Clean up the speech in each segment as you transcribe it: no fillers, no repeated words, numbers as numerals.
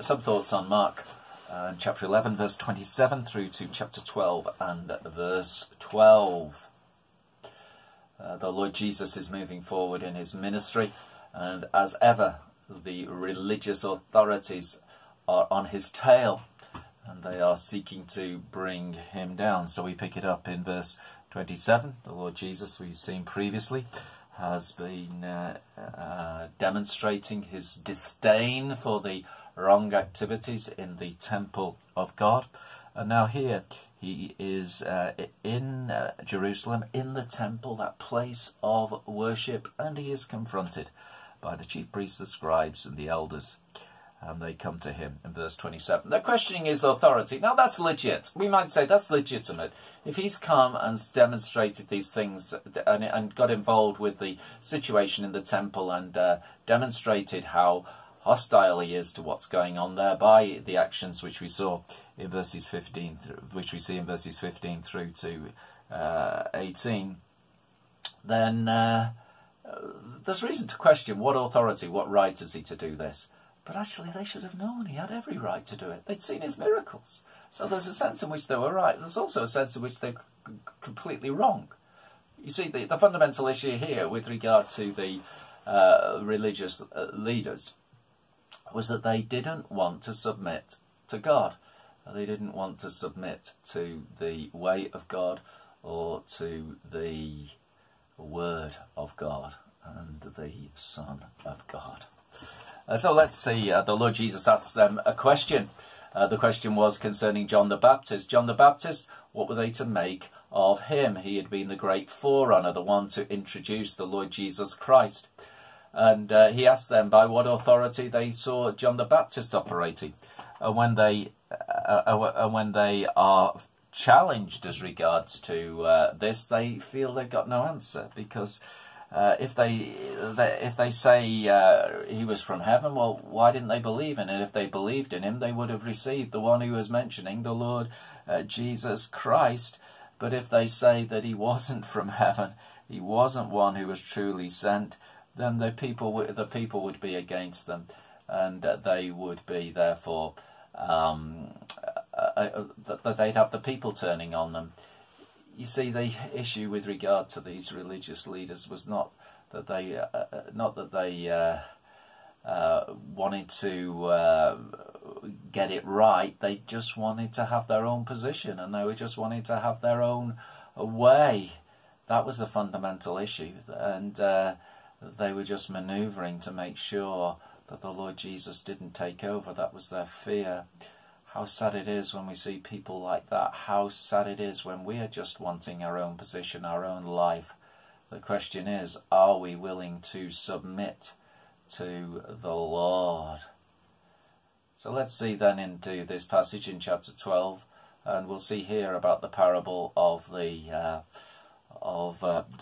Some thoughts on Mark chapter 11, verse 27 through to chapter 12 and verse 12. The Lord Jesus is moving forward in his ministry, and as ever, the religious authorities are on his tail, and they are seeking to bring him down. So we pick it up in verse 27. The Lord Jesus, we've seen previously, has been demonstrating his disdain for the wrong activities in the temple of God. And now here he is in Jerusalem, in the temple, that place of worship, and he is confronted by the chief priests, the scribes, and the elders. And they come to him in verse 27. They're questioning his authority. Now that's legit. We might say that's legitimate. If he's come and demonstrated these things and got involved with the situation in the temple and demonstrated how hostile he is to what's going on there by the actions which we saw in verses 15, which we see in verses 15 through to 18, then there's reason to question what authority, what right has he to do this. But actually they should have known he had every right to do it. They'd seen his miracles. So there's a sense in which they were right. There's also a sense in which they're completely wrong. You see, the fundamental issue here with regard to the religious leaders was that they didn't want to submit to God. They didn't want to submit to the way of God or to the Word of God and the Son of God. So let's see, the Lord Jesus asks them a question. The question was concerning John the Baptist. John the Baptist, what were they to make of him? He had been the great forerunner, the one to introduce the Lord Jesus Christ. And he asked them by what authority they saw John the Baptist operating. When they are challenged as regards to this, they feel they've got no answer, because if they say he was from heaven, well, why didn't they believe in it? If they believed in him, they would have received the one who was mentioning, the Lord Jesus Christ. But if they say that he wasn't from heaven, he wasn't one who was truly sent, then the people would be against them, and they would be therefore they'd have the people turning on them. You see, the issue with regard to these religious leaders was not that they wanted to get it right. They just wanted to have their own position, and they were just wanting to have their own way. That was the fundamental issue, and they were just manoeuvring to make sure that the Lord Jesus didn't take over. That was their fear. How sad it is when we see people like that. How sad it is when we are just wanting our own position, our own life. The question is, are we willing to submit to the Lord? So let's see then into this passage in chapter 12, and we'll see here about the parable of the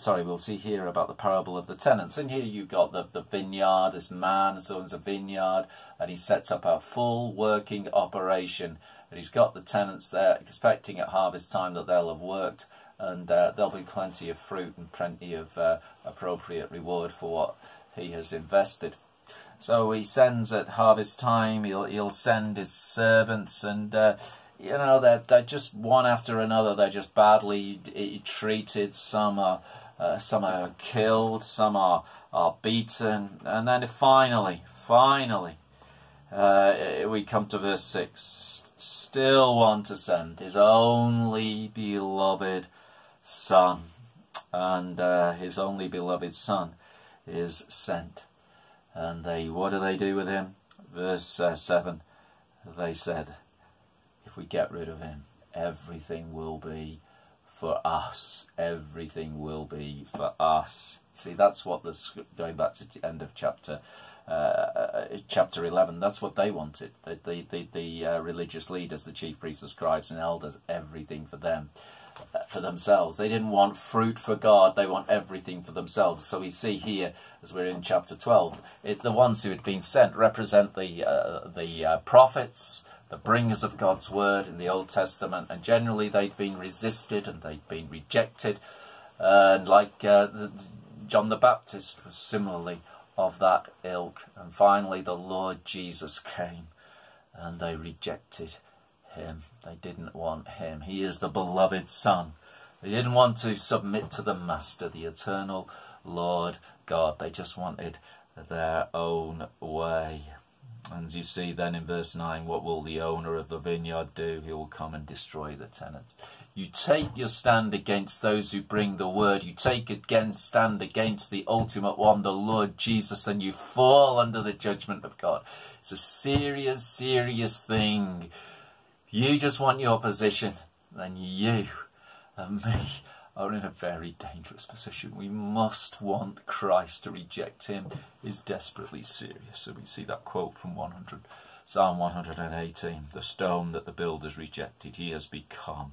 we'll see here about the parable of the tenants. And here you've got the vineyard. This man owns a vineyard, and he sets up a full working operation. And he's got the tenants there, expecting at harvest time that they'll have worked, and there'll be plenty of fruit and plenty of appropriate reward for what he has invested. So he sends at harvest time. He'll send his servants, and they're just one after another. They're just badly treated. Some are killed. Some are beaten. And then finally, we come to verse 6. Still one to send, his only beloved Son. And his only beloved Son is sent. And what do they do with him? Verse 7, they said, if we get rid of him, everything will be for us. Everything will be for us. See, that's what going back to the end of chapter 11. That's what they wanted. The religious leaders, the chief priests, the scribes, and elders, everything for them, for themselves. They didn't want fruit for God. They want everything for themselves. So we see here, as we're in chapter 12, the ones who had been sent represent the prophets, the bringers of God's word in the Old Testament, and generally they'd been resisted and they'd been rejected, and like John the Baptist was similarly of that ilk. And finally the Lord Jesus came, and they rejected him. They didn't want him. He is the beloved Son. They didn't want to submit to the Master, the eternal Lord God. They just wanted their own way. And you see then in verse 9, what will the owner of the vineyard do? He will come and destroy the tenant. You take your stand against those who bring the word. You take stand against the ultimate one, the Lord Jesus, and you fall under the judgment of God. It's a serious, serious thing. You just want your position, then you and me are in a very dangerous position. We must want Christ. To reject him is desperately serious. So we see that quote from Psalm 118. The stone that the builders rejected, he has become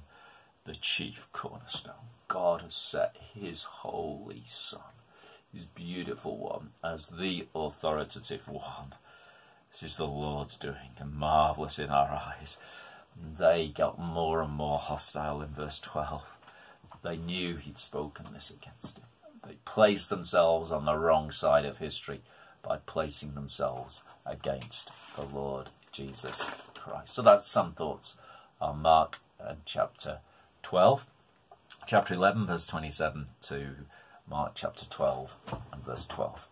the chief cornerstone. God has set his holy Son, his beautiful one, as the authoritative one. This is the Lord's doing, and marvellous in our eyes. They got more and more hostile in verse 12. They knew he'd spoken this against him. They placed themselves on the wrong side of history by placing themselves against the Lord Jesus Christ. So that's some thoughts on Mark chapter 12. Chapter 11, verse 27 to Mark chapter 12 and verse 12.